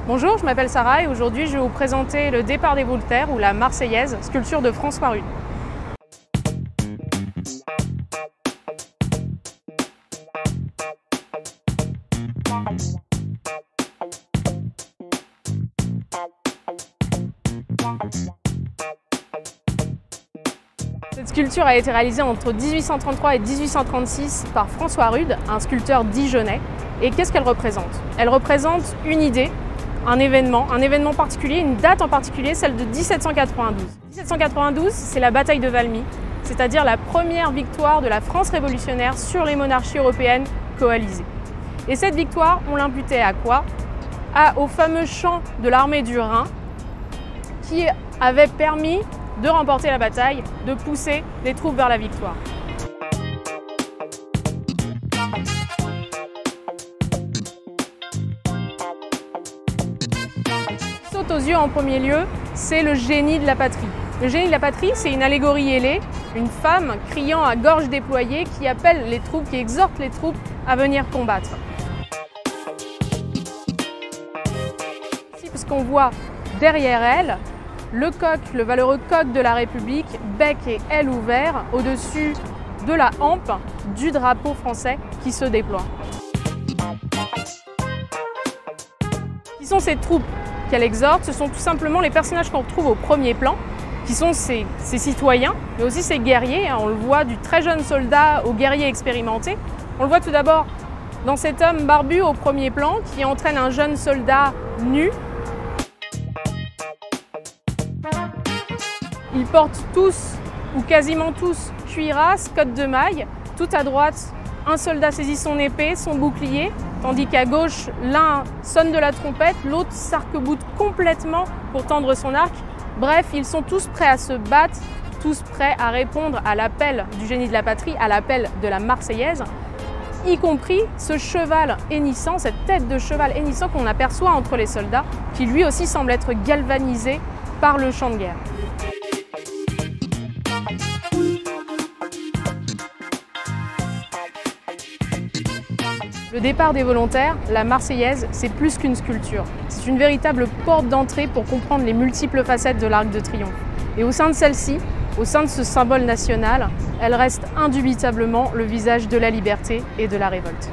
Bonjour, je m'appelle Sarah et aujourd'hui je vais vous présenter le Départ des Volontaires ou la Marseillaise, sculpture de François Rude. Cette sculpture a été réalisée entre 1833 et 1836 par François Rude, un sculpteur dijonnais. Et qu'est-ce qu'elle représente? Elle représente une idée, un événement particulier, une date en particulier, celle de 1792. 1792, c'est la bataille de Valmy, c'est-à-dire la première victoire de la France révolutionnaire sur les monarchies européennes coalisées. Et cette victoire, on l'imputait à quoi? Au fameux chant de l'armée du Rhin qui avait permis de remporter la bataille, de pousser les troupes vers la victoire. Ce qui saute aux yeux en premier lieu, c'est le génie de la patrie. Le génie de la patrie, c'est une allégorie ailée, une femme criant à gorge déployée qui appelle les troupes, qui exhorte les troupes à venir combattre. Ici, puisqu'on voit derrière elle le coq, le valeureux coq de la République, bec et aile ouverts, au-dessus de la hampe du drapeau français qui se déploie. Qui sont ces troupes qu'elle exhorte? Ce sont tout simplement les personnages qu'on retrouve au premier plan, qui sont ces citoyens, mais aussi ces guerriers. On le voit du très jeune soldat au guerrier expérimenté. On le voit tout d'abord dans cet homme barbu au premier plan qui entraîne un jeune soldat nu. Ils portent tous, ou quasiment tous, cuirasse, cotte de maille. Tout à droite, un soldat saisit son épée, son bouclier, tandis qu'à gauche, l'un sonne de la trompette, l'autre s'arc-boute complètement pour tendre son arc. Bref, ils sont tous prêts à se battre, tous prêts à répondre à l'appel du génie de la patrie, à l'appel de la Marseillaise, y compris ce cheval hennissant, cette tête de cheval hennissant qu'on aperçoit entre les soldats, qui lui aussi semble être galvanisé par le chant de guerre. Le Départ des Volontaires, la Marseillaise, c'est plus qu'une sculpture. C'est une véritable porte d'entrée pour comprendre les multiples facettes de l'Arc de Triomphe. Et au sein de celle-ci, au sein de ce symbole national, elle reste indubitablement le visage de la liberté et de la révolte.